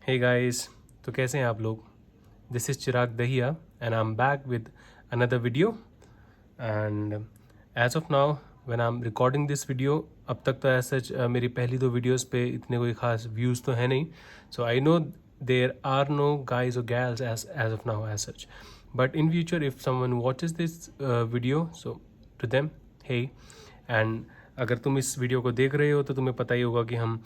Hey guys, तो कैसे हैं आप लोग। This is Chirag Dahiya and I am back with another video. And as of now when I am recording this video, अब तक तो ऐसा मेरी पहली दो वीडियोस पे इतने कोई खास व्यूज़ तो है नहीं। So I know there are no guys और girls as of now as such, but in future if someone watches this video, so to them hey. And अगर तुम इस वीडियो को देख रहे हो तो तुम्हें पता ही होगा कि हम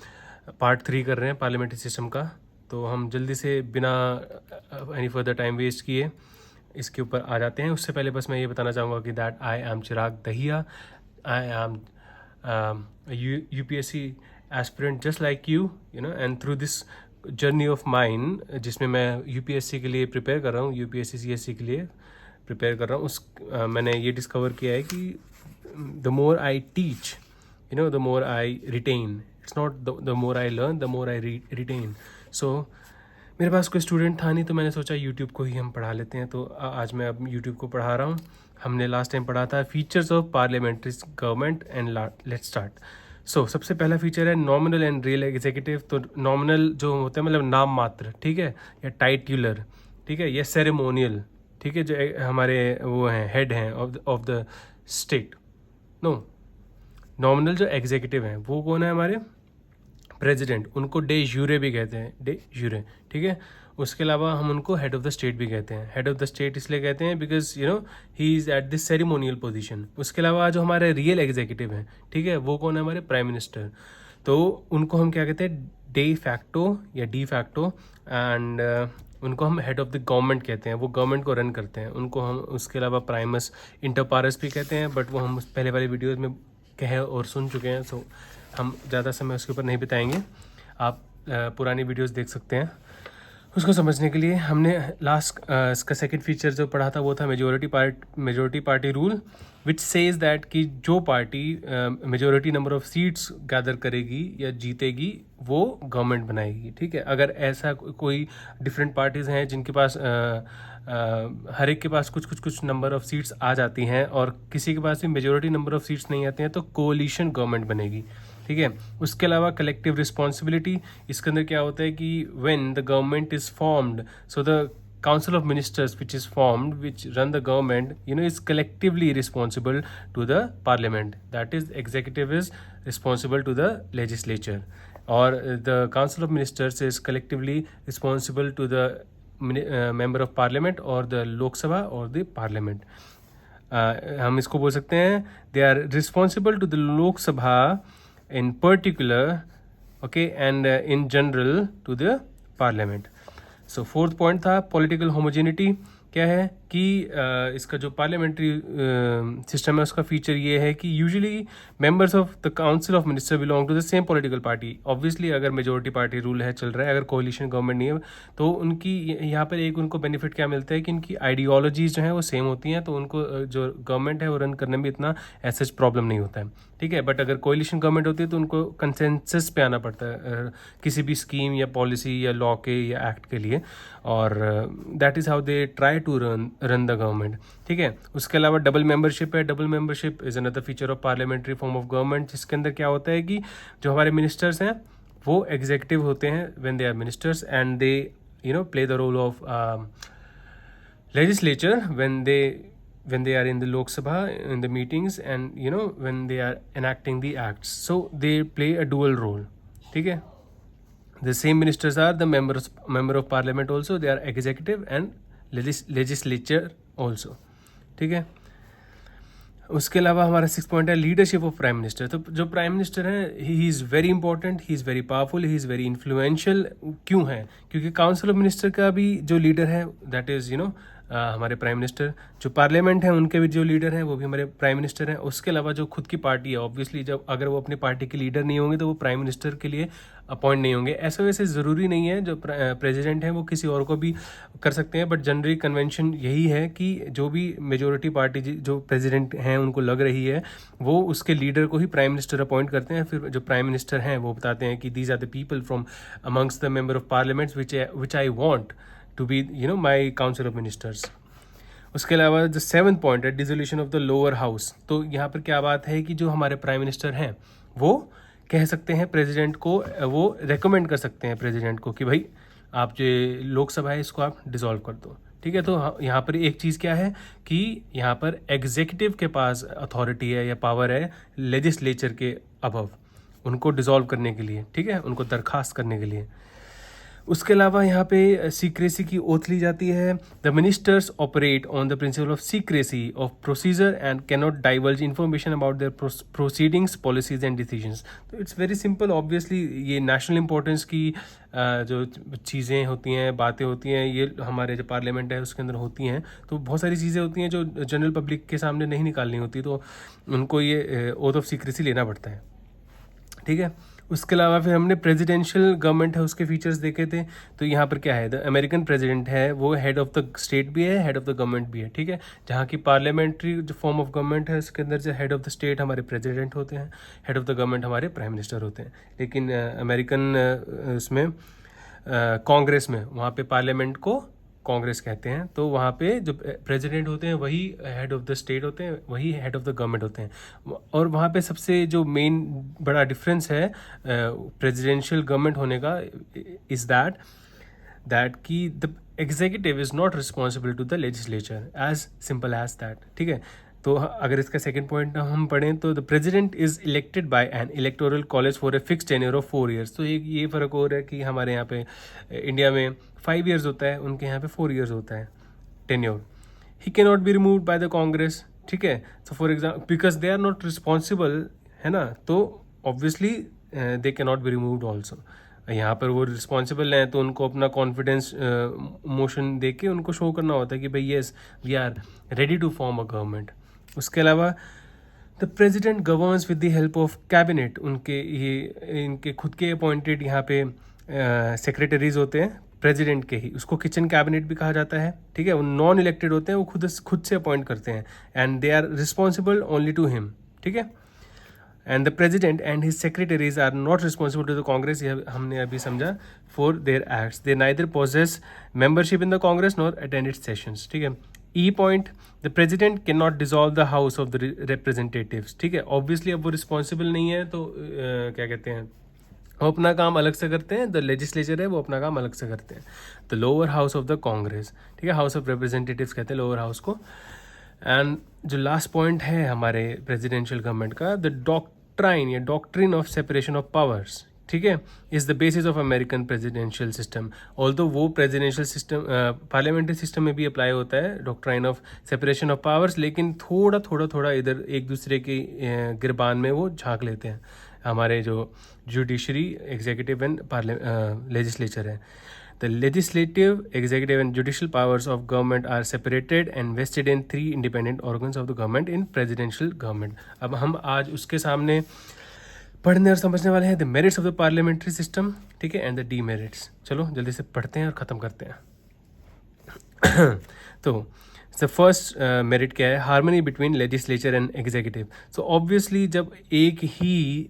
पार्ट 3 कर रहे हैं पार्लियामेंट्री सिस्टम का। तो हम जल्दी से बिना एनी फर्दर टाइम वेस्ट किए इसके ऊपर आ जाते हैं। उससे पहले बस मैं ये बताना चाहूँगा कि that I am Chirag Dahiya, I am UPSC aspirant just like you know, and through this journey of mine जिसमें मैं UPSC के लिए प्रिपेयर कर रहा हूँ, UPSC CSC के लिए प्रिपेयर कर रहा हूँ, मैंने ये डिस्कवर किया है कि the more I teach, the more I retain. It's not the more I learn, the more I retain. So मेरे पास कोई स्टूडेंट था नहीं, तो मैंने सोचा यूट्यूब को ही हम पढ़ा लेते हैं। तो आज मैं अब यूट्यूब को पढ़ा रहा हूँ। हमने लास्ट टाइम पढ़ा था features of parliamentary government and let's start. So सबसे पहला फीचर है नॉमिनल एंड रियल एग्जीक्यूटिव। तो नॉमिनल जो होता है मतलब नाम मात्र, ठीक है, या टाइटुलर, ठीक है, या सेरेमोनियल, ठीक है, जो हमारे वो हैं हेड हैं of the state. No, nominal जो एग्जीक्यूटिव हैं वो कौन है, हमारे प्रेसिडेंट, उनको डे यूरे भी कहते हैं, डे यूरे, ठीक है। उसके अलावा हम उनको हेड ऑफ द स्टेट भी कहते हैं। हेड ऑफ द स्टेट इसलिए कहते हैं because he is at this ceremonial position. उसके अलावा जो हमारे रियल एग्जीक्यूटिव हैं, ठीक है, वो कौन है, हमारे प्राइम मिनिस्टर। तो उनको हम क्या कहते हैं, डे फैक्टो या डी फैक्टो, एंड उनको हम हेड ऑफ द गवर्नमेंट कहते हैं। वो गवर्नमेंट को रन करते हैं। उनको हम उसके अलावा प्राइमस इंटर पारस भी कहते हैं, बट वो हम पहले वाली वीडियोज़ में कहे और सुन चुके हैं, सो हम ज़्यादा समय उसके ऊपर नहीं बिताएंगे। आप पुरानी वीडियोस देख सकते हैं उसको समझने के लिए। हमने लास्ट इसका सेकंड फीचर जो पढ़ा था वो था majority party rule, which says that कि जो party majority number of seats gather करेगी या जीतेगी वो गवर्नमेंट बनाएगी, ठीक है। अगर ऐसा कोई डिफरेंट पार्टीज़ हैं जिनके पास हर एक के पास कुछ नंबर ऑफ सीट्स आ जाती हैं और किसी के पास भी मेजोरिटी नंबर ऑफ सीट्स नहीं आती हैं, तो कोलिशन गवर्नमेंट बनेगी, ठीक है। उसके अलावा कलेक्टिव रिस्पॉन्सिबिलिटी, इसके अंदर क्या होता है कि when the government is formed, so the council of ministers which is formed, which run the government, is collectively responsible to the parliament. That is, executive is responsible to the legislature, or the council of ministers is collectively responsible to the member of parliament or the Lok Sabha or the parliament. हम इसको बोल सकते हैं they are responsible to the Lok Sabha in particular, okay, and in general to the parliament. So fourth point था political homogeneity. क्या है कि इसका जो पार्लियामेंट्री सिस्टम है उसका फीचर ये है कि usually members of the council of minister belong to the same political party. Obviously अगर मेजोरिटी पार्टी रूल है, चल रहा है, अगर कोलिशन गवर्नमेंट नहीं है, तो उनकी यहाँ पर एक उनको बेनिफिट क्या मिलता है कि इनकी आइडियोलॉजीज जो हैं वो सेम होती हैं, तो उनको जो गवर्नमेंट है वो रन करने में इतना ऐसा प्रॉब्लम नहीं होता है, ठीक है। बट अगर कोलिशन गवर्नमेंट होती है तो उनको कंसेंसस पे आना पड़ता है किसी भी स्कीम या पॉलिसी या लॉ के या एक्ट के लिए, और that is how they try to run the government, ठीक है। उसके अलावा डबल मेंबरशिप है। Double membership is another feature of parliamentary form of government, जिसके अंदर क्या होता है कि जो हमारे मिनिस्टर्स हैं वो एग्जीक्यूटिव होते हैं when they are ministers, and they play the role of legislature when they are in the Lok Sabha in the meetings, and when they are enacting the acts, so they play a dual role, ठीक है। The same ministers are the member of parliament also, they are executive and legislature also, ठीक है। उसके अलावा हमारा 6 point है leadership of prime minister. तो जो प्राइम मिनिस्टर है he is very important, he is very powerful, he is very influential. क्यों है? क्योंकि काउंसिल ऑफ मिनिस्टर का भी जो लीडर है दैट इज़ हमारे प्राइम मिनिस्टर। जो पार्लियामेंट है उनके भी जो लीडर हैं वो भी हमारे प्राइम मिनिस्टर हैं। उसके अलावा जो खुद की पार्टी है, ऑब्वियसली जब अगर वो अपनी पार्टी के लीडर नहीं होंगे तो वो प्राइम मिनिस्टर के लिए अपॉइंट नहीं होंगे। ऐसा वैसे ज़रूरी नहीं है, जो प्रेसिडेंट हैं वो किसी और को भी कर सकते हैं, बट जनरली कन्वेंशन यही है कि जो भी मेजोरिटी पार्टी जो प्रेसिडेंट हैं उनको लग रही है वो उसके लीडर को ही प्राइम मिनिस्टर अपॉइंट करते हैं। फिर जो प्राइम मिनिस्टर हैं वो बताते हैं कि these are the people from amongst the member of parliaments which I want to be my council of ministers. उसके अलावा जो 7th पॉइंट है dissolution of the lower house. तो यहाँ पर क्या बात है कि जो हमारे प्राइम मिनिस्टर हैं वो कह सकते हैं प्रेसिडेंट को, वो रेकमेंड कर सकते हैं प्रेसिडेंट को कि भाई आप जो लोकसभा है इसको आप डिसॉल्व कर दो, ठीक है। तो यहाँ पर एक चीज़ क्या है कि यहाँ पर एग्जीक्यूटिव के पास अथॉरिटी है या पावर है लेजिस्लेचर के अबव, उनको डिसॉल्व करने के लिए, ठीक है, उनको दरखास्त करने के लिए। उसके अलावा यहाँ पे सीक्रेसी की ओथ ली जाती है। The ministers operate on the principle of secrecy of procedure and can not diverge information about their proceedings, policies and decisions. तो इट्स वेरी सिंपल, ऑब्वियसली ये नेशनल इंपॉर्टेंस की जो चीज़ें होती हैं, बातें होती हैं, ये हमारे जो पार्लियामेंट है उसके अंदर होती हैं। तो बहुत सारी चीज़ें होती हैं जो जनरल पब्लिक के सामने नहीं निकालनी होती, तो उनको ये ओथ ऑफ सीक्रेसी लेना पड़ता है, ठीक है। उसके अलावा फिर हमने प्रेसिडेंशियल गवर्नमेंट है उसके फीचर्स देखे थे। तो यहाँ पर क्या है, द अमेरिकन प्रेसिडेंट है वो हेड ऑफ द स्टेट भी है, हेड ऑफ द गवर्नमेंट भी है, ठीक है। जहाँ की पार्लियामेंट्री जो फॉर्म ऑफ गवर्नमेंट है उसके अंदर जो हेड ऑफ द स्टेट हमारे प्रेसिडेंट होते हैं, हेड ऑफ द गवर्नमेंट हमारे प्राइम मिनिस्टर होते हैं। लेकिन अमेरिकन उसमें कांग्रेस में वहाँ पे पार्लियामेंट को कांग्रेस कहते हैं। तो वहाँ पे जो प्रेसिडेंट होते हैं वही हेड ऑफ द स्टेट होते हैं, वही हेड ऑफ द गवर्नमेंट होते हैं। और वहाँ पे सबसे जो मेन बड़ा डिफरेंस है प्रेसिडेंशियल गवर्नमेंट होने का इज़ दैट कि the executive is not responsible to the legislature, as simple as that, ठीक है। तो अगर इसका सेकंड पॉइंट हम पढ़ें तो the president is elected by N electoral college for a fix tenure of 4 years। तो ये फ़र्क हो रहा है कि हमारे यहाँ पे इंडिया में 5 years होता है, उनके यहाँ पे 4 years होता है tenure. He can not be removed by the Congress, ठीक है। So for example because they are not responsible, है ना, तो obviously they can not be removed also. यहाँ पर वो रिस्पॉन्सिबल हैं तो उनको अपना कॉन्फिडेंस मोशन दे के उनको शो करना होता है कि भाई yes we are ready to form a government. उसके अलावा the president governs with the help of cabinet, इनके खुद के अपॉइंटेड यहाँ पे सेक्रेटरीज होते हैं प्रेसिडेंट के ही, उसको किचन कैबिनेट भी कहा जाता है, ठीक है। वो नॉन इलेक्टेड होते हैं, वो खुद से अपॉइंट करते हैं and they are responsible only to him, ठीक है। And the president and his secretaries are not responsible to the Congress, ये हमने अभी समझा, for their acts. They neither possess membership in the Congress nor attend its sessions, ठीक है। E point, the president can not dissolve the house of the representatives, ठीक है। Obviously अब वो रिस्पॉन्सिबल नहीं है तो क्या कहते हैं, वो अपना काम अलग से करते हैं, द लेजिस्लेचर है वो अपना काम अलग से करते हैं। The lower house of the Congress, ठीक है, हाउस ऑफ रिप्रेजेंटेटिव्स कहते हैं लोअर हाउस को। एंड जो लास्ट पॉइंट है हमारे प्रेसिडेंशियल गवर्नमेंट का, द डॉक्ट्राइन या doctrine of separation of powers, ठीक है, is the basis of American presidential system. Although वो प्रेसिडेंशियल सिस्टम पार्लियामेंट्री सिस्टम में भी अप्लाई होता है doctrine of separation of powers, लेकिन थोड़ा इधर एक दूसरे के गिरबान में वो झांक लेते हैं हमारे जो जुडिशरी, एग्जीक्यूटिव एंड लेजिस्लेचर है। The legislative, executive and judicial powers of government are separated and vested in 3 independent organs of the government in presidential government. अब हम आज उसके सामने पढ़ने और समझने वाले हैं the merits of the parliamentary system, ठीक है, एंड द डीमेरिट्स। चलो जल्दी से पढ़ते हैं और ख़त्म करते हैं। तो द फर्स्ट मेरिट क्या है, harmony between legislature and executive. So obviously जब एक ही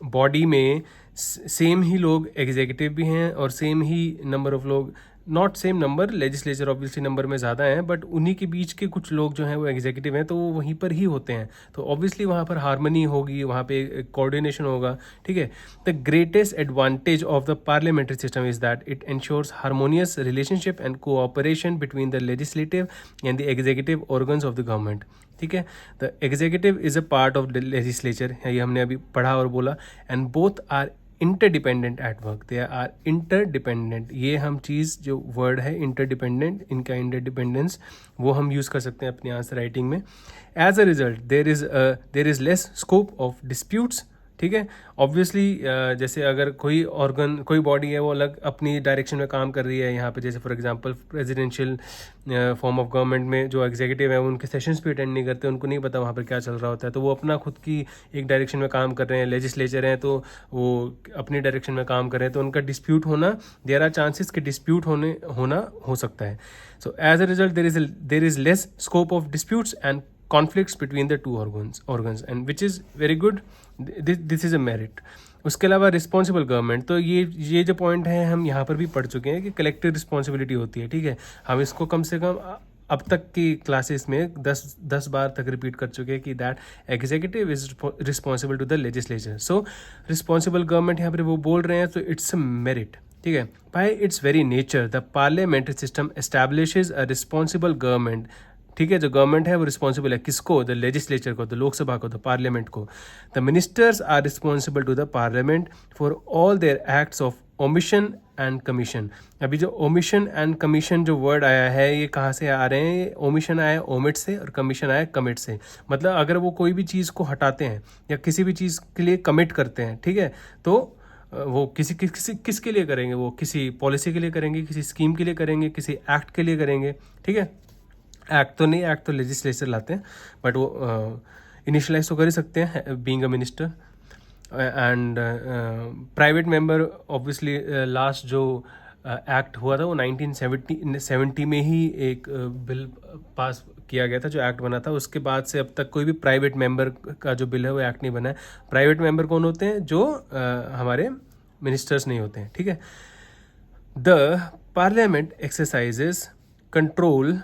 बॉडी में सेम ही लोग एग्जीक्यूटिव भी हैं और सेम ही नंबर ऑफ लोग, not same number, legislature obviously number में ज़्यादा हैं, बट उन्हीं के बीच के कुछ लोग जो हैं वो एग्जीक्यूटिव हैं, तो वो वहीं पर ही होते हैं, तो ऑब्वियसली वहाँ पर हार्मनी होगी, वहाँ पे कोऑर्डिनेशन होगा, ठीक है। The greatest advantage of the parliamentary system is that it ensures harmonious relationship and cooperation between the legislative and the executive organs of the government, ठीक है। The executive is a part of the legislature, ये हमने अभी पढ़ा और बोला, and both are interdependent at work, they are interdependent. ये हम चीज़ जो वर्ड है इंटरडिपेंडेंट, इनका इंटरडिपेंडेंस वो हम यूज़ कर सकते हैं अपनी आंसर राइटिंग में। As a result there is less scope of disputes, ठीक है। ऑब्वियसली जैसे अगर कोई ऑर्गन, कोई बॉडी है वो अलग अपनी डायरेक्शन में काम कर रही है, यहाँ पे जैसे for example presidential form of government में जो एग्जीक्यूटिव है उनके सेशंस भी अटेंड नहीं करते, उनको नहीं पता वहाँ पर क्या चल रहा होता है, तो वो अपना खुद की एक डायरेक्शन में काम कर रहे हैं। लेजिस्लेचर हैं तो वो अपनी डायरेक्शन में काम कर रहे हैं, तो उनका डिस्प्यूट होना, देयर आर चांसेस कि डिस्प्यूट होना हो सकता है। So as a result there is less scope of disputes and conflicts between the two organs and which is very good, this is a merit। उसके अलावा रिस्पॉन्सिबल गवर्नमेंट, तो ये जो पॉइंट है हम यहाँ पर भी पढ़ चुके हैं कि कलेक्टिव रिस्पॉन्सिबिलिटी होती है, ठीक है। हम इसको कम से कम अब तक की क्लासेस में 10 बार तक रिपीट कर चुके हैं कि that executive is responsible to the legislature. So responsible government यहाँ पर वो बोल रहे हैं, तो इट्स अ मेरिट, ठीक है। By its very nature the parliamentary system establishes a responsible government, ठीक है। जो गवर्नमेंट है वो रिस्पॉन्सिबल है किसको? द लेजिस्लेचर को, द लोकसभा को, द पार्लियामेंट को। The ministers are responsible to the parliament for all their acts of omission and commission. अभी जो ओमिशन एंड कमीशन जो वर्ड आया है ये कहाँ से आ रहे हैं? ओमिशन आया ओमिट से और कमीशन आया कमिट से। मतलब अगर वो कोई भी चीज़ को हटाते हैं या किसी भी चीज़ के लिए कमिट करते हैं, ठीक है, तो वो किसके लिए करेंगे? वो किसी पॉलिसी के लिए करेंगे, किसी स्कीम के लिए करेंगे, किसी एक्ट के लिए करेंगे, ठीक है। एक्ट तो नहीं, एक्ट तो लेजिस्लेचर लाते हैं, बट वो इनिशलाइज तो कर ही सकते हैं being a minister. And private member obviously last जो एक्ट हुआ था वो 1970 में ही एक बिल पास किया गया था, जो एक्ट बना था। उसके बाद से अब तक कोई भी प्राइवेट मेंबर का जो बिल है वो एक्ट नहीं बना है। प्राइवेट मेंबर कौन होते हैं? जो हमारे मिनिस्टर्स नहीं होते हैं, ठीक है। The parliament exercises control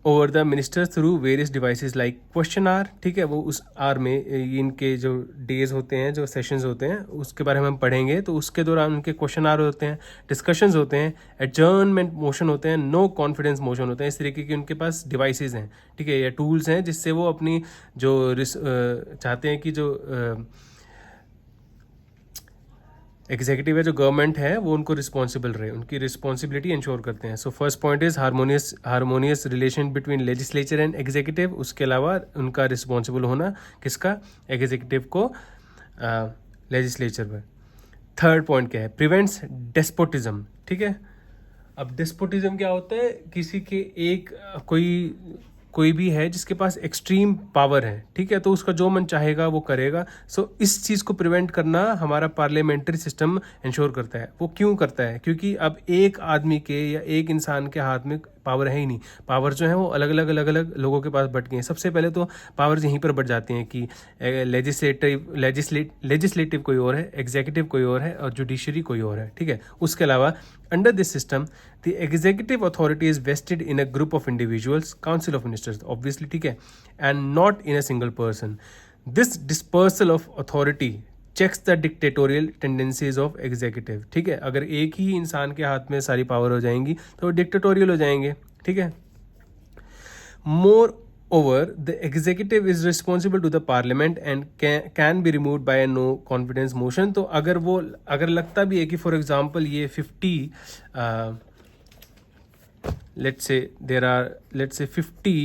over the ministers through various devices like question hour, ठीक है। वो उस आर में इनके जो डेज होते हैं, जो सेशंस होते हैं, उसके बारे में हम पढ़ेंगे। तो उसके दौरान उनके क्वेश्चन आर होते हैं, डिस्कशंस होते हैं, एडजर्नमेंट मोशन होते हैं, नो कॉन्फिडेंस मोशन होते हैं। इस तरीके के उनके पास डिवाइसेस हैं, ठीक है, या टूल्स हैं, जिससे वो अपनी जो चाहते हैं कि जो एग्जीक्यूटिव है, जो गवर्नमेंट है, वो उनको रिस्पॉन्सिबल रहे, उनकी रिस्पॉन्सिबिलिटी इंश्योर करते हैं। So first point is harmonious relation between legislature and executive. उसके अलावा उनका रिस्पॉन्सिबल होना किसका? एग्जीक्यूटिव को लेजिस्लेचर पर। थर्ड पॉइंट क्या है? प्रिवेंट्स डेस्पोटिज्म, ठीक है। अब डेस्पोटिज्म क्या होता है? किसी के एक कोई भी है जिसके पास एक्सट्रीम पावर है, ठीक है, तो उसका जो मन चाहेगा वो करेगा। सो इस चीज़ को प्रिवेंट करना हमारा पार्लियामेंट्री सिस्टम इंश्योर करता है। वो क्यों करता है? क्योंकि अब एक आदमी के या एक इंसान के हाथ में पावर है ही नहीं। पावर जो है वो अलग अलग लोगों के पास बट गए हैं। सबसे पहले तो पावर्स यहीं पर बट जाती हैं कि लेजिस्लेटिव कोई और है, एग्जीक्यूटिव कोई और है, और जुडिशरी कोई और है, ठीक है। उसके अलावा under this system the executive authority is vested in a group of individuals, council of ministers obviously, ठीक है, and not in a single person. This dispersal of authority checks the dictatorial tendencies of executive, ठीक है। अगर एक ही इंसान के हाथ में सारी पावर हो जाएंगी तो वो डिक्टेटोरियल हो जाएंगे, ठीक है। Moreover the executive is responsible to the parliament and can be remove by no confidence motion. तो अगर लगता भी है कि फॉर एग्जाम्पल ये 50 let's say 50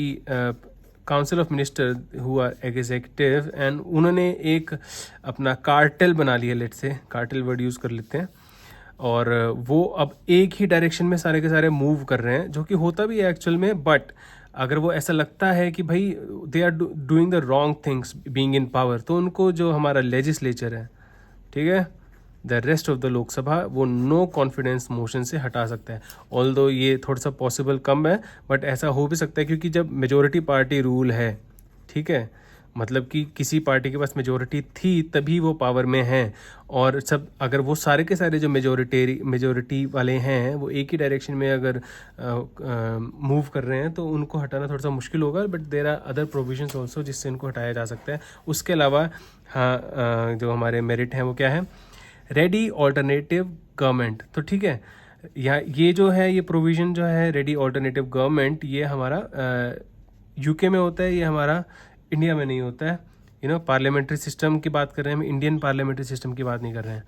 council of minister who are executive, and उन्होंने एक अपना कार्टेल बना लिया, let's say cartel word use कर लेते हैं, और वो अब एक ही डायरेक्शन में सारे के सारे मूव कर रहे हैं, जो कि होता भी है एक्चुअल में। बट अगर वो ऐसा लगता है कि भाई they are doing the wrong things being in power, तो उनको जो हमारा लेजिस्लेचर है, ठीक है, the rest of the Lok Sabha, वो नो कॉन्फिडेंस मोशन से हटा सकता है। ऑल्दो ये थोड़ा सा पॉसिबल कम है, बट ऐसा हो भी सकता है, क्योंकि जब मेजोरिटी पार्टी रूल है, ठीक है, मतलब कि किसी पार्टी के पास मेजोरिटी थी तभी वो पावर में हैं, और सब अगर वो सारे के सारे जो मेजोरिटी वाले हैं वो एक ही डायरेक्शन में अगर मूव कर रहे हैं, तो उनको हटाना थोड़ा सा मुश्किल होगा। But there are other provisions also जिससे इनको हटाया जा सकता है। उसके अलावा हाँ, जो हमारे मेरिट हैं वो क्या है? Ready alternative government. तो ठीक है, यहाँ ये जो है, ये प्रोविज़न जो है रेडी ऑल्टरनेटिव गवर्नमेंट, ये हमारा यूके में होता है, ये हमारा इंडिया में नहीं होता है। पार्लियामेंट्री सिस्टम की बात कर रहे हैं हम, इंडियन पार्लियामेंट्री सिस्टम की बात नहीं कर रहे हैं।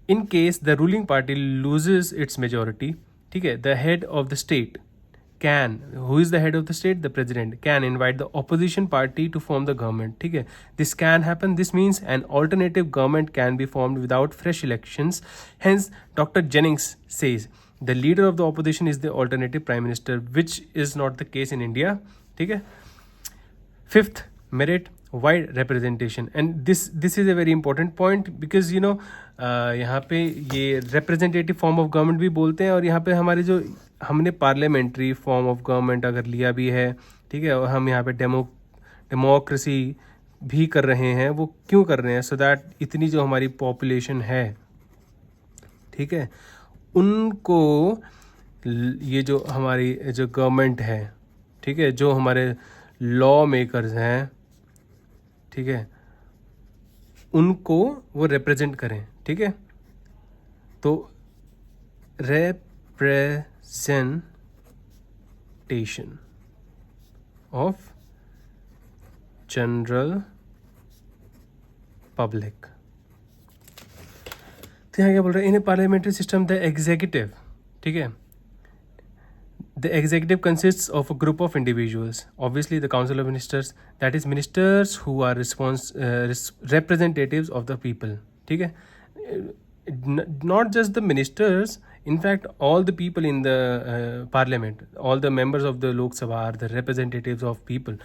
In case the ruling party loses it's majority, ठीक है, the head of the state can, who is the head of the state? The president can invite the opposition party to form the government, ठीक है। This can happen. This means an alternative government can be formed without fresh elections. Hence Dr. Jennings says the leader of the opposition is the alternative prime minister, which is not the case in India, ठीक है। Fifth merit, wide representation, and this is a very important point because यहाँ पे ये representative form of government भी बोलते हैं, और यहाँ पे हमारे जो हमने पार्लियामेंट्री फॉर्म ऑफ गवर्नमेंट अगर लिया भी है, ठीक है, और हम यहाँ पे डेमोक्रेसी भी कर रहे हैं, वो क्यों कर रहे हैं? सो दैट इतनी जो हमारी पॉपुलेशन है, ठीक है, उनको ये जो हमारी जो गवर्नमेंट है, ठीक है, जो हमारे लॉ मेकर्स हैं, ठीक है, उनको वो रिप्रेजेंट करें, ठीक है। तो representation of जनरल पब्लिक। तो यहाँ क्या बोल रहे हैं, in a parliamentary system the executive, ठीक है, the executive consists of a group of individuals, obviously the council of ministers, that is ministers who are representatives of the people, ठीक है, not just the ministers, in fact all the people in the parliament, all the members of the Lok Sabha are the representatives of people.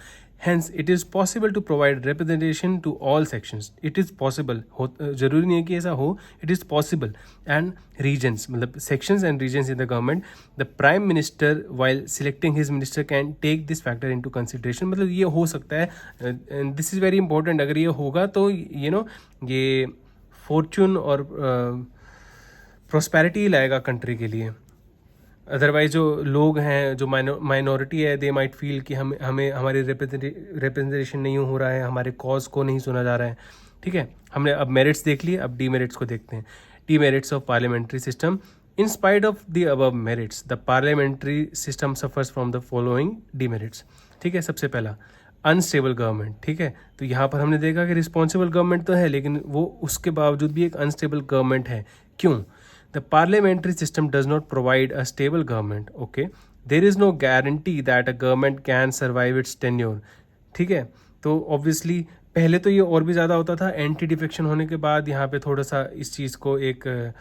Hence it is possible to provide representation to all sections. It is possible, जरूरी नहीं है कि ऐसा हो, it is possible. And regions, मतलब sections and regions in the government, the prime minister while selecting his minister can take this factor into consideration. मतलब ये हो सकता है, and this is very important. अगर ये होगा तो ये फॉर्चून और प्रोस्पेरिटी लाएगा कंट्री के लिए। अदरवाइज जो लोग हैं, जो माइनॉरिटी है, दे माइट फील कि हमें हमारी रिप्रेजेंटेशन नहीं हो रहा है, हमारे कॉज को नहीं सुना जा रहा है, ठीक है। हमने अब मेरिट्स देख लिए, अब डीमेरिट्स को देखते हैं। Demerits of parliamentary system, in spite of the above merits the parliamentary system suffers from the following demerits, ठीक है। सबसे पहला अनस्टेबल गवर्नमेंट, ठीक है। तो यहाँ पर हमने देखा कि रिस्पॉन्सिबल गवर्नमेंट तो है, लेकिन वो उसके बावजूद भी एक अनस्टेबल गवर्नमेंट है। क्यों? The parliamentary system does not provide a stable government, okay. There is no guarantee that a government can survive its tenure, ठीक है। तो ऑब्वियसली पहले तो ये और भी ज़्यादा होता था, एंटी डिफेक्शन होने के बाद यहाँ पे थोड़ा सा इस चीज़ को एक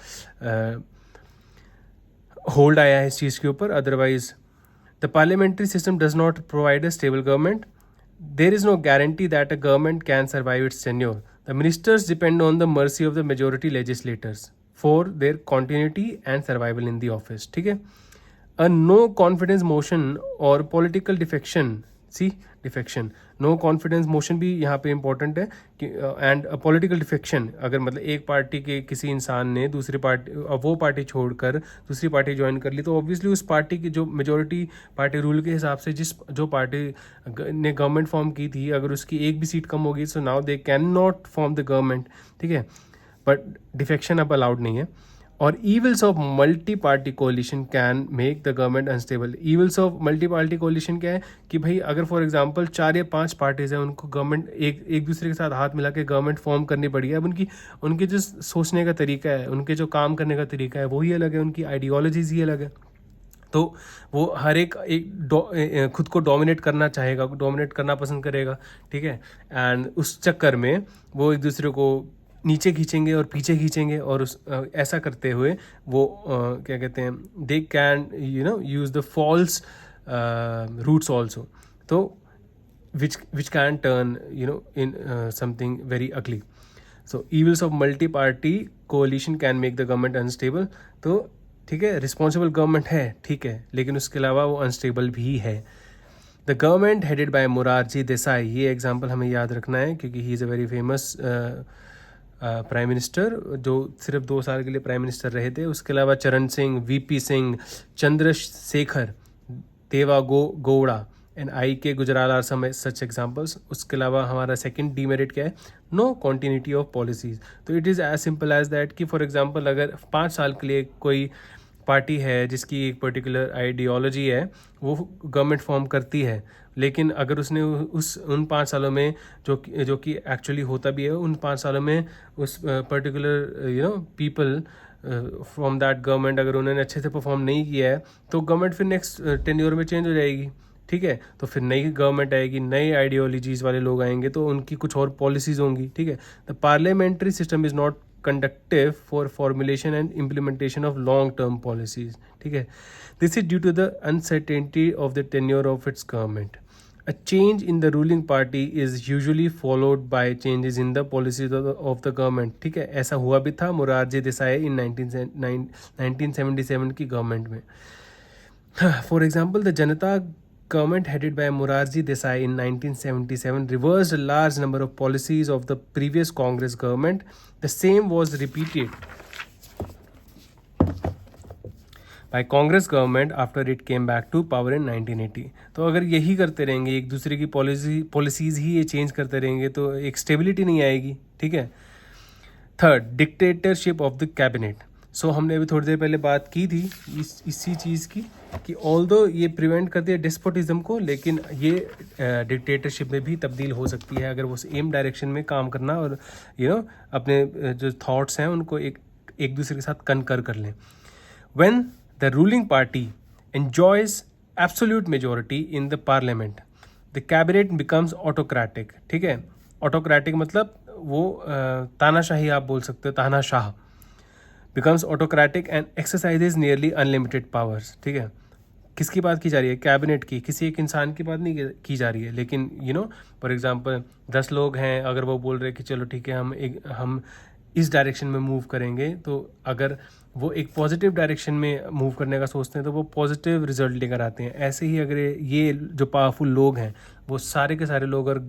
होल्ड आया है इस चीज़ के ऊपर। Otherwise the parliamentary system does not provide a stable government. There is no guarantee that a government can survive its tenure. The ministers depend on the mercy of the majority legislators for their continuity and survival in the office. ठीक है. A no confidence motion or political defection, see defection, no confidence motion भी यहाँ पे important है कि and a political defection, अगर मतलब एक पार्टी के किसी इंसान ने दूसरी पार्टी, वो पार्टी छोड़कर दूसरी पार्टी ज्वाइन कर ली, तो ऑब्वियसली उस पार्टी की जो मेजोरिटी पार्टी रूल के हिसाब से जो पार्टी ने गवर्नमेंट फॉर्म की थी, अगर उसकी एक भी सीट कम होगी, so now they can not form the government, ठीक है। बट डिफेक्शन अब अलाउड नहीं है। और evils of multi party coalition can make the government unstable. Evils of multi party coalition क्या है कि भाई अगर फॉर एग्जांपल 4 या 5 पार्टीज हैं, उनको गवर्नमेंट एक दूसरे के साथ हाथ मिला के गवर्नमेंट फॉर्म करनी पड़ी है। अब उनकी जो सोचने का तरीका है, उनके जो काम करने का तरीका है, वही अलग है, उनकी आइडियोलॉजीज ही अलग है। तो वो हर एक खुद को डोमिनेट करना चाहेगा, डोमिनेट करना पसंद करेगा, ठीक है। एंड उस चक्कर में वो एक दूसरे को नीचे खींचेंगे और पीछे खींचेंगे, और ऐसा करते हुए वो क्या कहते हैं, they can use the false routes also, तो which can turn in something very ugly. So evils of multi party coalition can make the government unstable. तो ठीक है, रिस्पॉन्सिबल गवर्नमेंट है, ठीक है, लेकिन उसके अलावा वो अनस्टेबल भी है। The government headed by Morarji Desai, ये एग्जाम्पल हमें याद रखना है क्योंकि he is a very famous prime minister, जो सिर्फ 2 साल के लिए प्राइम मिनिस्टर रहे थे। उसके अलावा चरण सिंह, वीपी सिंह, चंद्रशेखर, देवा Gowda and I K Gujral are some such examples. उसके अलावा हमारा सेकंड डीमेरिट क्या है, नो कॉन्टीन्यूटी ऑफ पॉलिसीज़। तो it is as simple as that कि फॉर एग्जांपल अगर 5 साल के लिए कोई पार्टी है जिसकी एक पर्टिकुलर आइडियोलॉजी है, वो गवर्नमेंट फॉर्म करती है, लेकिन अगर उसने उन 5 सालों में जो कि एक्चुअली होता भी है, उन 5 सालों में उस particular people from that government अगर उन्होंने अच्छे से परफॉर्म नहीं किया है, तो गवर्नमेंट फिर नेक्स्ट टेन्योर में चेंज हो जाएगी, ठीक है। तो फिर नई गवर्नमेंट आएगी, नई आइडियोलॉजीज़ वाले लोग आएंगे, तो उनकी कुछ और पॉलिसीज़ होंगी, ठीक है। The parliamentary system is not conducive for formulation and implementation of long-term policies, ठीक है। This is due to the uncertainty of the tenure of its government. A change in the ruling party is usually followed by changes in the policies of the government, ठीक है। ऐसा हुआ भी था मोरारजी देसाई इन 1977 की government में। For example, the Janata government headed by Morarji Desai in 1977 reversed a large number of policies of the previous Congress government. The same was repeated by Congress government after it came back to power in 1980. तो अगर यही करते रहेंगे, एक दूसरे की policies ही ये change करते रहेंगे, तो एक स्टेबिलिटी नहीं आएगी, ठीक है। Third, dictatorship of the cabinet. So हमने अभी थोड़ी देर पहले बात की थी इसी चीज़ की कि ऑल्दो ये प्रिवेंट करती है डेस्पोटिज्म को, लेकिन ये डिक्टेटरशिप में भी तब्दील हो सकती है अगर वो सेम डायरेक्शन में काम करना और अपने जो थॉट्स हैं उनको एक दूसरे के साथ कनकर कर लें. When the ruling party enjoys absolute majority in the parliament, the cabinet becomes autocratic. ठीक है, ऑटोक्रेटिक मतलब वो तानाशाही आप बोल सकते हो, तानाशाह. becomes autocratic and exercises nearly unlimited powers. ठीक है, किसकी बात की जा रही है? कैबिनेट की, किसी एक इंसान की बात नहीं की जा रही है. लेकिन फॉर एग्जांपल 10 लोग हैं, अगर वो बोल रहे हैं कि चलो ठीक है हम इस डायरेक्शन में मूव करेंगे, तो अगर वो एक पॉजिटिव डायरेक्शन में मूव करने का सोचते हैं तो वो पॉजिटिव रिजल्ट लेकर आते हैं. ऐसे ही अगर ये जो पावरफुल लोग हैं वो सारे के सारे लोग अगर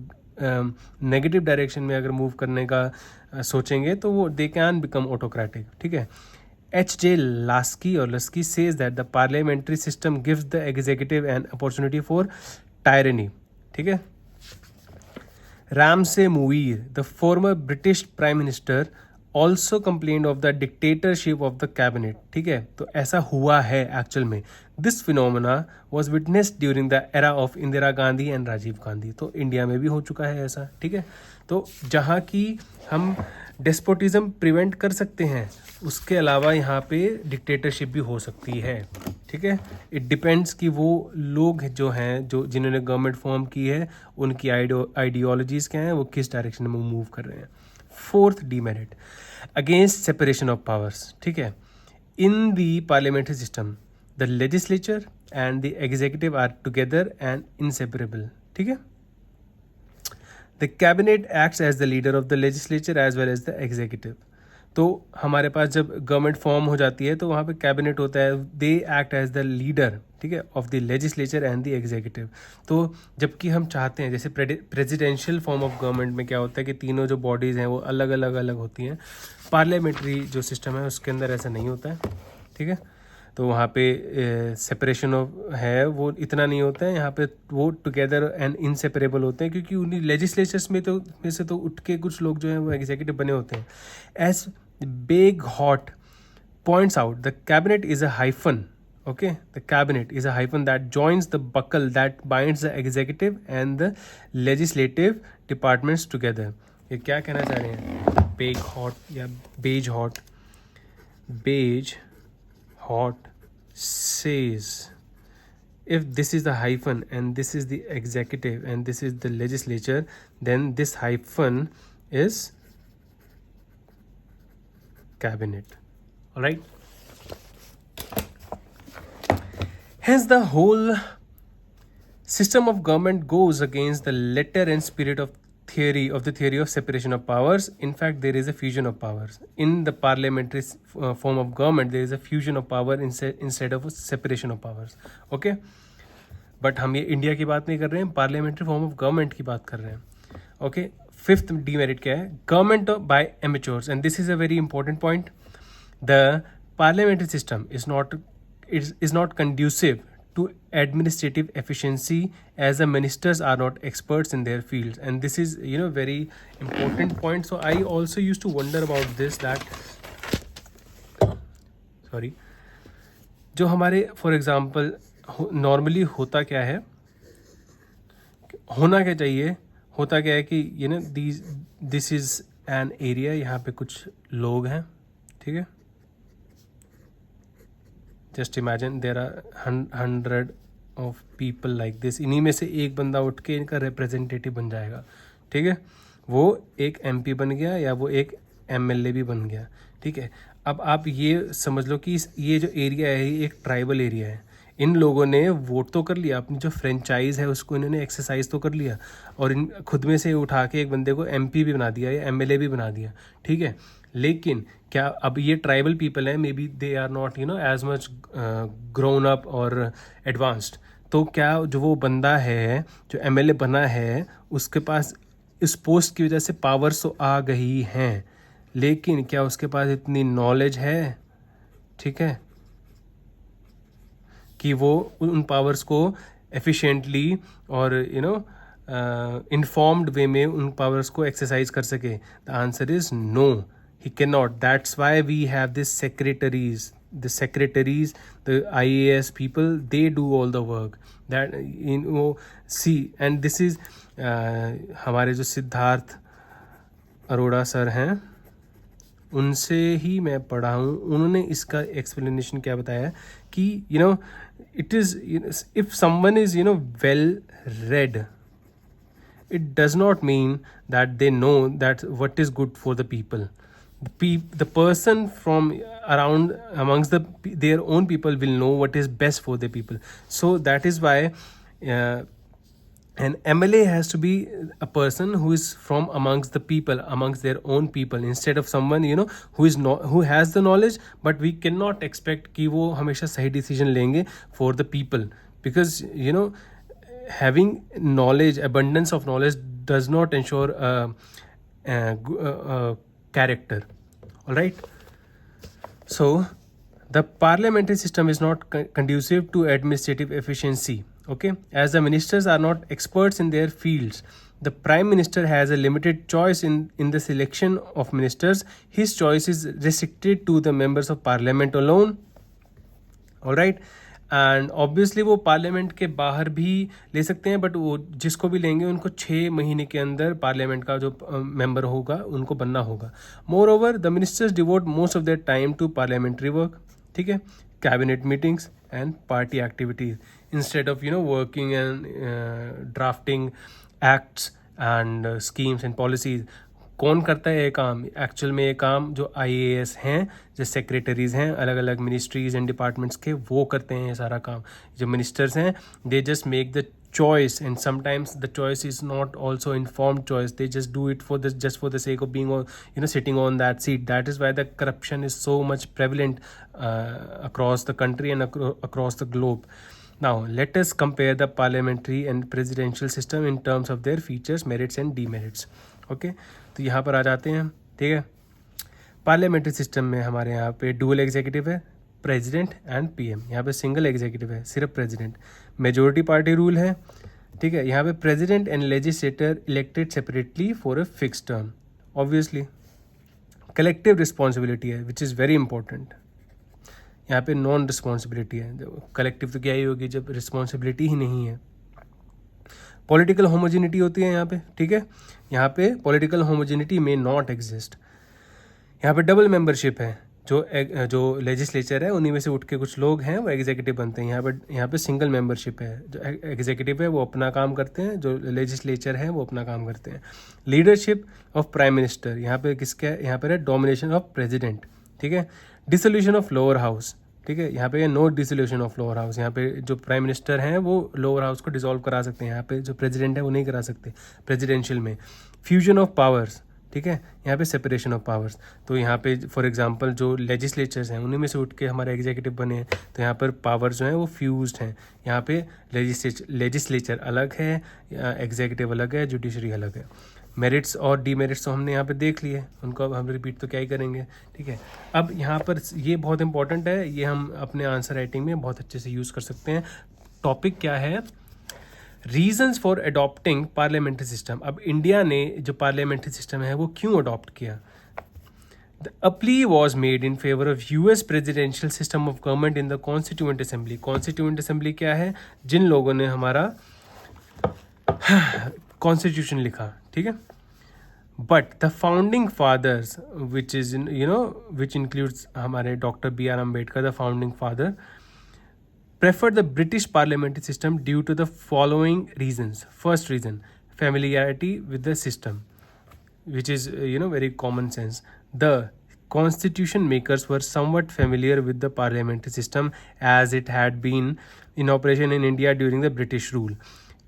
नेगेटिव डायरेक्शन में अगर मूव करने का सोचेंगे तो वो दे कैन बिकम ऑटोक्रेटिक. ठीक है. H.J. Lasky says that the parliamentary system gives the executive an opportunity for tyranny. ठीक है. Ramsay Muir, the former British Prime Minister, also complained of the dictatorship of the cabinet. ठीक है, तो ऐसा हुआ है एक्चुअल में. This phenomena was witnessed during the era of Indira Gandhi and Rajiv Gandhi. तो इंडिया में भी हो चुका है ऐसा. ठीक है, तो जहाँ की हम डेस्पोटिज्म प्रिवेंट कर सकते हैं, उसके अलावा यहाँ पे डिक्टेटरशिप भी हो सकती है. ठीक है, इट डिपेंड्स कि वो लोग जो हैं जिन्होंने गवर्नमेंट फॉर्म की है उनकी आइडियोलॉजीज़ क्या हैं, वो किस डायरेक्शन में मूव कर रहे हैं. Fourth demerit, against separation of powers. ठीक है, in the parliamentary system the legislature and the executive are together and inseparable. ठीक है, the cabinet acts as the leader of the legislature as well as the executive. तो हमारे पास जब government form हो जाती है तो वहाँ पे कैबिनेट होता है, they act as the leader. ठीक है, of the legislature and the executive. तो जबकि हम चाहते हैं, जैसे प्रेसिडेंशियल फॉर्म ऑफ गवर्नमेंट में क्या होता है कि तीनों जो बॉडीज़ हैं वो अलग अलग होती हैं. पार्लियामेंट्री जो सिस्टम है उसके अंदर ऐसा नहीं होता है. ठीक है, तो वहाँ पे सेपरेशन ऑफ है वो इतना नहीं होता है. यहाँ पे वो टुगेदर एंड इनसेपरेबल होते हैं, क्योंकि उन्हीं लेजिस्लेचर्स में से तो उठ के कुछ लोग जो हैं वो एग्जीक्यूटिव बने होते हैं. As Bagehot points out, the cabinet is a hyphen. okay, the cabinet is a hyphen that joins the buckle that binds the executive and the legislative departments together. ये क्या कहना चाह रहे हैं? बेग हॉट या Bagehot, Bagehot hot says, if this is the hyphen and this is the executive and this is the legislature, then this hyphen is cabinet. All right, hence the whole system of government goes against the letter and spirit of the theory of separation of powers. In fact, there is a fusion of powers in the parliamentary form of government. There is a fusion of power instead of a separation of powers. Okay, but हम ये India की बात नहीं कर रहे हैं, parliamentary form of government की बात कर रहे हैं. ओके, फिफ्थ डीमेरिट क्या है? Government by amateurs, and this is a very important point. The parliamentary system is not conducive to administrative efficiency, as the ministers are not experts in their fields. And this is very important point. So I also used to wonder about this, that जो हमारे for example normally होता क्या है, होना क्या चाहिए, होता क्या है कि दिस इज एन एरिया, यहाँ पे कुछ लोग हैं. ठीक है, just imagine there are 100 of people like this. इन्हीं में से एक बंदा उठ के इनका रिप्रेजेंटेटिव बन जाएगा. ठीक है, वो एक एमपी बन गया या वो एक एमएलए भी बन गया. ठीक है, अब आप ये समझ लो कि ये जो एरिया है ये एक ट्राइबल एरिया है. इन लोगों ने वोट तो कर लिया, अपनी जो फ्रेंचाइज है उसको इन्होंने एक्सरसाइज तो कर लिया, और इन खुद में से उठा के एक बंदे को एमपी भी बना दिया या एमएलए भी बना दिया. ठीक है, लेकिन क्या अब ये ट्राइबल पीपल हैं, maybe they are not as much grown up और एडवांस्ड. तो क्या जो वो बंदा है जो एमएलए बना है उसके पास इस पोस्ट की वजह से पावर्स तो आ गई हैं, लेकिन क्या उसके पास इतनी नॉलेज है, ठीक है, कि वो उन पावर्स को एफिशिएंटली और इन्फॉर्म्ड वे में उन पावर्स को एक्सरसाइज कर सके? The answer is no, He cannot. That's why we have this secretaries. The secretaries, the IAS people, they do all the work. That see, and this is हमारे जो Siddharth Arora sir हैं, उनसे ही मैं पढ़ा हूँ. उन्होंने इसका एक्सप्लेनेशन क्या बताया कि it is, if someone is well read, it does not mean that they know that what is good for the people. The person from around amongst their own people will know what is best for the people. So that is why an MLA has to be a person who is from amongst the people, amongst their own people, instead of someone who has the knowledge, but we cannot expect कि वो हमेशा सही decision लेंगे for the people, because having knowledge, abundance of knowledge does not ensure character. All right. So the parliamentary system is not conducive to administrative efficiency. Okay, as the ministers are not experts in their fields, the prime minister has a limited choice in the selection of ministers. His choice is restricted to the members of parliament alone. All right. And obviously वो parliament के बाहर भी ले सकते हैं, but वो जिसको भी लेंगे उनको 6 महीने के अंदर पार्लियामेंट का जो मेंबर होगा उनको बनना होगा. Moreover the ministers devote most of their time to parliamentary work. ठीक है, cabinet meetings and party activities instead of working and drafting acts and schemes and policies. कौन करता है ये काम? एक्चुअल में ये काम जो IAS हैं, जो सेक्रेटरीज हैं अलग अलग मिनिस्ट्रीज एंड डिपार्टमेंट्स के, वो करते हैं ये सारा काम. जो मिनिस्टर्स हैं, they just make the choice, and sometimes the choice is not also informed choice. They just do it just for the sake of being sitting on that seat. That is why the corruption is so much prevalent across the country and across the globe. Now let us compare the parliamentary and presidential system in terms of their features, merits and demerits. Okay, तो यहाँ पर आ जाते हैं. ठीक है, parliamentary system में हमारे यहाँ पे डुअल एग्जीक्यूटिव है, प्रेसिडेंट एंड PM. यहाँ पे सिंगल एग्जीक्यूटिव है, सिर्फ प्रेसिडेंट. मेजोरिटी पार्टी रूल है. ठीक है, यहाँ पे president and legislator elected separately for a fix term. Obviously collective responsibility है, विच इज़ वेरी इंपॉर्टेंट. यहाँ पे नॉन रिस्पॉन्सिबिलिटी है. कलेक्टिव तो क्या ही होगी जब रिस्पॉन्सिबिलिटी ही नहीं है. पॉलिटिकल होमोजिनिटी होती है यहाँ पे. ठीक है, यहाँ पे पॉलिटिकल होमोजिनिटी में नॉट एग्जिस्ट. यहाँ पे डबल मेंबरशिप है. जो लेजिस्लेचर है उन्हीं में से उठ के कुछ लोग हैं वो एग्जीक्यूटिव बनते हैं. यहाँ पे सिंगल मेंबरशिप है. जो एग्जीक्यूटिव है वो अपना काम करते हैं, जो लेजिस्लेचर है वो अपना काम करते हैं. लीडरशिप ऑफ प्राइम मिनिस्टर, यहाँ पे किसका है? यहाँ पर है डोमिनेशन ऑफ प्रेसिडेंट. ठीक है, डिसोल्यूशन ऑफ लोअर हाउस. ठीक है, यहाँ पे no dissolution of lower house. यहाँ पे जो प्राइम मिनिस्टर हैं वो लोअर हाउस को डिसॉल्व करा सकते हैं. यहाँ पे जो प्रेसिडेंट है वो नहीं करा सकते प्रेसिडेंशियल में. Fusion of powers. ठीक है, यहाँ पे सेपरेशन ऑफ पावर्स. तो यहाँ पे फॉर एग्जांपल जो लेजिस्लेचर्स हैं उन्हीं में से उठ के हमारे एग्जीक्यूटिव बने हैं, तो यहाँ पर पावर्स जो हैं वो फ्यूज्ड हैं. यहाँ पे लेजिस्लेचर अलग है, एग्जीक्यूटिव अलग है, जुडिशरी अलग है. मेरिट्स और डीमेरिट्स तो हमने यहाँ पे देख लिए, उनको अब हम रिपीट तो क्या ही करेंगे. ठीक है, अब यहाँ पर ये बहुत इंपॉर्टेंट है, ये हम अपने आंसर राइटिंग में बहुत अच्छे से यूज़ कर सकते हैं. टॉपिक क्या है? Reasons for adopting parliamentary system. अब इंडिया ने जो पार्लियामेंट्री सिस्टम है वो क्यों अडॉप्ट किया? A plea was made in favor of US presidential system of government in the Constituent Assembly. Constituent Assembly क्या है? जिन लोगों ने हमारा कॉन्स्टिट्यूशन लिखा. ठीक है, but the founding fathers which is which includes हमारे doctor BR Ambedkar, the founding father, preferred the British parliamentary system due to the following reasons. First reason, familiarity with the system, which is very common sense. The constitution makers were somewhat familiar with the parliamentary system as it had been in operation in India during the British rule.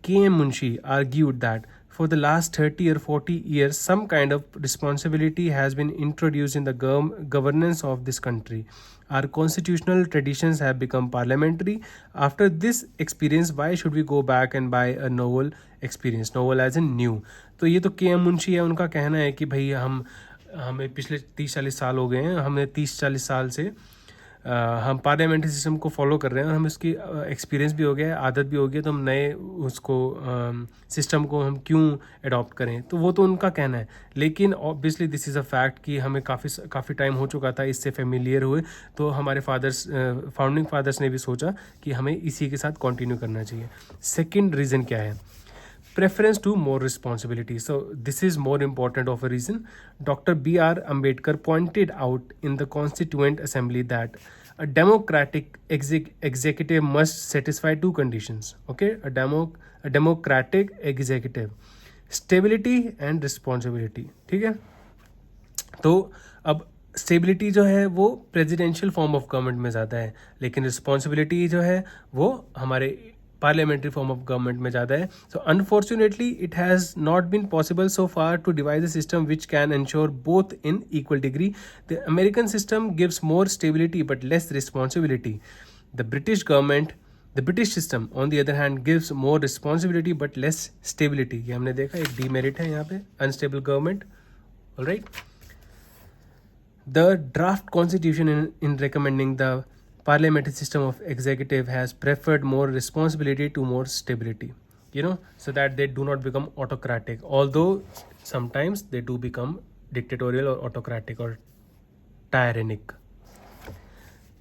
K.M. Munshi argued that for the last 30 or 40 years, some kind of responsibility has been introduced in the governance of this country. Our constitutional traditions have become parliamentary. After this experience, why should we go back and buy a novel experience? Novel as in new. तो ये तो K.M. Munshi है, उनका कहना है कि भाई हमें पिछले 30-40 साल हो गए हैं, हमने 30-40 साल से हम पार्लियामेंट्री सिस्टम को फॉलो कर रहे हैं और हम इसकी एक्सपीरियंस भी हो गया है, आदत भी हो गई है, तो हम नए उसको सिस्टम को हम क्यों अडॉप्ट करें, तो वो तो उनका कहना है। लेकिन obviously this is a fact कि हमें काफ़ी टाइम हो चुका था इससे फेमिलियर हुए, तो हमारे फाउंडिंग फादर्स ने भी सोचा कि हमें इसी के साथ कंटिन्यू करना चाहिए। सेकेंड रीज़न क्या है? Preference to more responsibility. So this is more important of a reason. Dr. B.R. Ambedkar pointed out in the Constituent Assembly that a democratic executive must satisfy two conditions. Okay, a democratic executive, stability and responsibility. ठीक है, तो अब stability जो है वो presidential form of government में ज़्यादा है, लेकिन रिस्पॉन्सिबिलिटी जो है वो हमारे पार्लियामेंट्री फॉर्म ऑफ गवर्नमेंट में ज़्यादा है। So unfortunately it has not been possible so far to devise a system which can ensure both in equal degree. The American system gives more stability but less responsibility. The British system on the other hand gives more responsibility but less stability. ये हमने देखा, एक demerit है यहाँ पे, unstable government. Alright, the draft constitution in recommending the parliamentary system of executive has preferred more responsibility to more stability, so that they do not become autocratic, although sometimes they do become dictatorial or autocratic or tyrannic.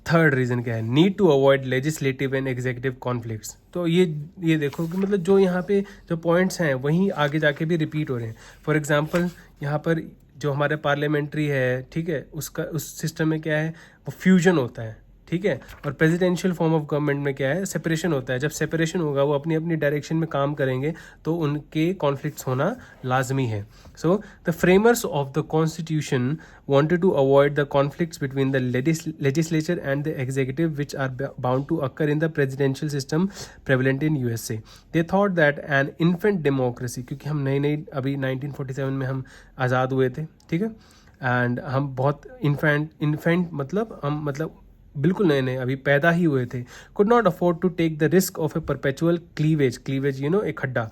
Third reason क्या है? Need to avoid legislative and executive conflicts. तो ये देखो कि मतलब जो यहाँ पे जो पॉइंट्स हैं वहीं आगे जाके भी रिपीट हो रहे हैं। फॉर एग्जांपल यहाँ पर जो हमारे पार्लियामेंट्री है, ठीक है, उस सिस्टम में क्या है, वो फ्यूजन होता है, ठीक है, और प्रेसिडेंशियल फॉर्म ऑफ गवर्नमेंट में क्या है, सेपरेशन होता है। जब सेपरेशन होगा वो अपनी अपनी डायरेक्शन में काम करेंगे तो उनके कॉन्फ्लिक्ट्स होना लाजमी है। So the framers of the constitution wanted to avoid the conflicts between the legislature and the executive which are bound to occur in the presidential system prevalent in USA. They thought that an infant democracy, क्योंकि हम नई अभी 1947 में हम आज़ाद हुए थे, ठीक है, एंड हम बहुत इन्फेंट मतलब बिल्कुल नए अभी पैदा ही हुए थे, could not afford to take the risk of a perpetual cleavage, एक खड्डा,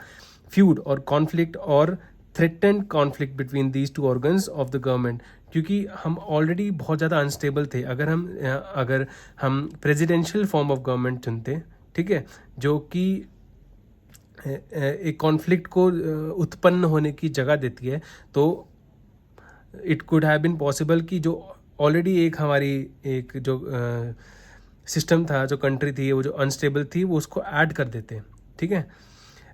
feud or conflict or threatened conflict between these two organs of the government, क्योंकि हम ऑलरेडी बहुत ज़्यादा अनस्टेबल थे। अगर हम प्रेसिडेंशियल फॉर्म ऑफ गवर्नमेंट चुनते, ठीक है, जो कि एक कॉन्फ्लिक्ट को उत्पन्न होने की जगह देती है, तो it could have been possible कि जो ऑलरेडी एक जो सिस्टम था, जो कंट्री थी, वो जो अनस्टेबल थी, वो उसको ऐड कर देते, ठीक है।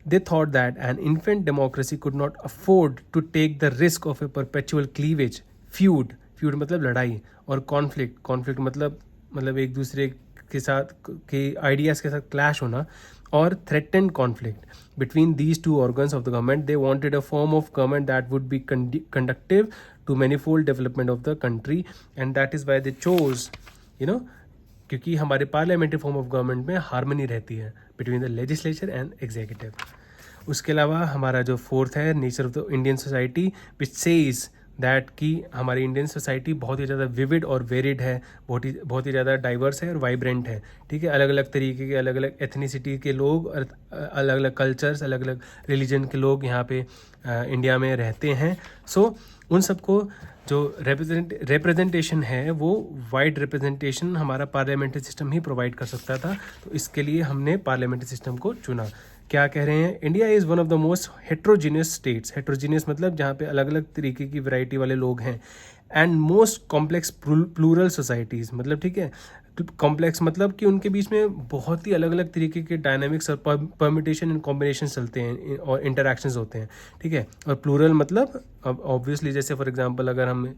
They thought that an infant democracy could not afford to take the risk of a perpetual cleavage, feud मतलब लड़ाई, और conflict मतलब एक दूसरे के साथ के आइडियाज़ के साथ क्लैश होना, और threatened conflict between these two organs of the government. They wanted a form of government that would be conducive to manifold development of the country, and that is why they chose, क्योंकि हमारे parliamentary form of government में harmony रहती है between the legislature and executive. उसके अलावा हमारा जो fourth है, nature of the Indian society, which says that कि हमारी इंडियन सोसाइटी बहुत ही ज़्यादा विविड और वेरिड है, बहुत ही ज़्यादा डाइवर्स है और वाइब्रेंट है, ठीक है। अलग अलग तरीके के, अलग अलग एथनिसिटी के लोग, अलग अलग कल्चर्स, अलग अलग रिलीजन के लोग यहाँ पे इंडिया में रहते हैं। सो उन सबको जो रिप्रेजेंटेशन है, वो वाइड रिप्रेजेंटेशन हमारा पार्लियामेंट्री सिस्टम ही प्रोवाइड कर सकता था, तो इसके लिए हमने पार्लियामेंट्री सिस्टम को चुना। क्या कह रहे हैं? India is one of the most heterogeneous states. Heterogeneous मतलब जहाँ पे अलग अलग तरीके की वैरायटी वाले लोग हैं, and most complex plural societies, मतलब ठीक है, कॉम्प्लेक्स मतलब कि उनके बीच में बहुत ही अलग अलग तरीके के डायनामिक्स और परमिटेशन एंड कॉम्बिनेशन चलते हैं और इंटरेक्शंस होते हैं, ठीक है। और प्लूरल मतलब अब ऑब्वियसली जैसे फॉर एग्जांपल अगर हम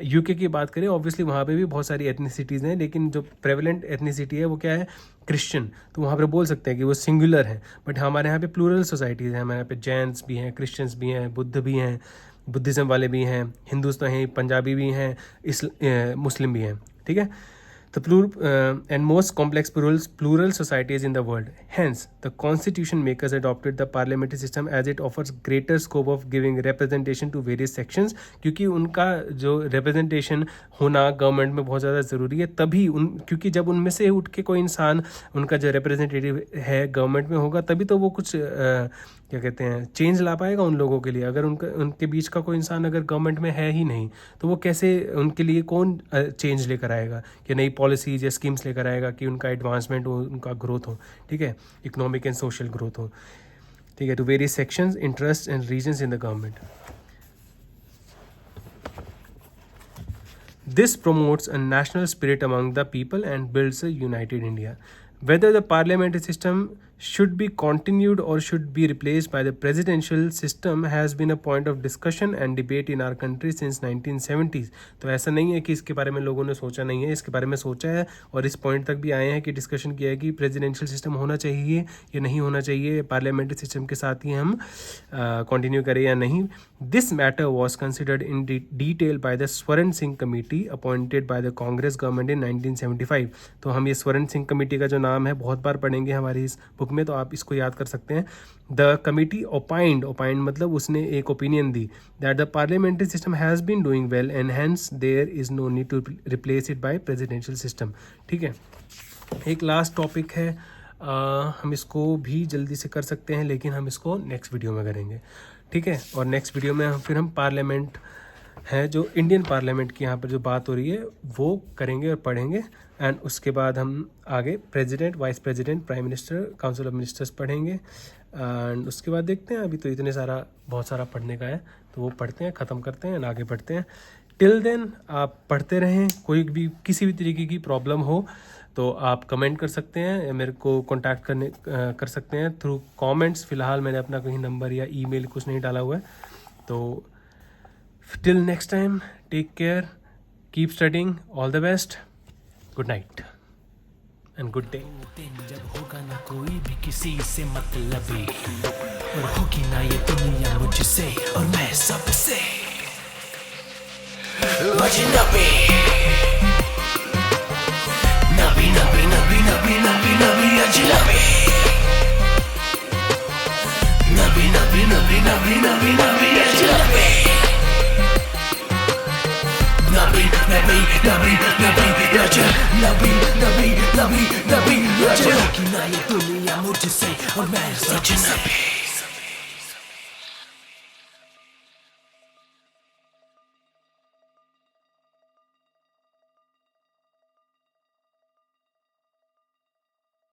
यूके की बात करें, ऑब्वियसली वहाँ पे भी बहुत सारी एथनिसिटीज़ हैं, लेकिन जो प्रेवलेंट एथनिसिटी है वो क्या है? क्रिश्चियन। तो वहाँ पर बोल सकते हैं कि वो सिंगुलर है, बट हमारे यहाँ पे प्लूरल सोसाइटीज़ हैं। हमारे यहाँ पे जैन्स भी हैं, क्रिश्चियंस भी हैं, बुद्ध भी हैं, बुद्धिज़्म वाले भी हैं, हिंदूज तो हैं, पंजाबी भी हैं, मुस्लिम भी हैं, ठीक है। The and most complex plural societies in the world. Hence, the constitution makers adopted the parliamentary system as it offers greater scope of giving representation to various sections, क्योंकि उनका जो representation होना गवर्नमेंट में बहुत ज़्यादा ज़रूरी है। तभी क्योंकि जब उनमें से उठ के कोई इंसान उनका जो रिप्रेजेंटेटिव है गवर्नमेंट में होगा, तभी तो वो कुछ क्या कहते हैं, चेंज ला पाएगा उन लोगों के लिए। अगर उनके बीच का कोई इंसान अगर गवर्नमेंट में है ही नहीं, तो वो कैसे, उनके लिए कौन चेंज लेकर आएगा? कि नई पॉलिसीज या स्कीम्स लेकर आएगा कि उनका एडवांसमेंट हो, उनका ग्रोथ हो, ठीक है, इकोनॉमिक एंड सोशल ग्रोथ हो, ठीक है, to various sections, interest and regions in the government. This promotes a national spirit among the people and builds a united India. Whether the parliamentary system should be continued or should be replaced by the presidential system has been a point of discussion and debate in our country since 1970s. तो ऐसा नहीं है कि इसके बारे में लोगों ने सोचा नहीं है, इसके बारे में सोचा है और इस पॉइंट तक भी आए हैं कि डिस्कशन किया है कि प्रेसिडेंशियल सिस्टम होना चाहिए या नहीं होना चाहिए, पार्लियामेंट्री सिस्टम के साथ ही हम कंटिन्यू करें या नहीं. This matter was considered in detail by the Swaran Singh committee appointed by the Congress government in 1975. तो हम ये स्वर्ण सिंह कमेटी का जो नाम है बहुत बार पढ़ेंगे हमारी इस बुक में, तो आप इसको याद कर सकते हैं. द कमिटी ओपाइंड मतलब उसने एक ओपिनियन दी that the parliamentary system has been doing well and hence there is no need to replace it by presidential system. ठीक है, एक लास्ट टॉपिक है, हम इसको भी जल्दी से कर सकते हैं लेकिन हम इसको नेक्स्ट वीडियो में करेंगे, ठीक है. और नेक्स्ट वीडियो में फिर हम पार्लियामेंट है जो इंडियन पार्लियामेंट की यहाँ पर जो बात हो रही है वो करेंगे और पढ़ेंगे. एंड उसके बाद हम आगे president, vice president, prime minister, council of ministers पढ़ेंगे. एंड उसके बाद देखते हैं, अभी तो इतने सारा बहुत सारा पढ़ने का है तो वो पढ़ते हैं, ख़त्म करते हैं, आगे बढ़ते हैं. टिल देन आप पढ़ते रहें. कोई भी किसी भी तरीके की प्रॉब्लम हो तो आप कमेंट कर सकते हैं या मेरे को कांटेक्ट कर सकते हैं थ्रू कमेंट्स. फ़िलहाल मैंने अपना कहीं नंबर या ईमेल कुछ नहीं डाला हुआ है. तो till next time, take care, keep studying, all the best, good night and good day. जब होगा ना कोई भी किसी से मतलबी और होगी ना ये दुनिया मुझसे और मैं सबसे अजनबी. नबी नबी नबी नबी नबी नबी अजनबी. नबी नबी नबी नबी नबी नबी अजनबी. नबी नबी नबी नबी अजनबी. नबी नबी नबी नबी अजनबी. होगी ना ये दुनिया मुझसे और मैं सबसे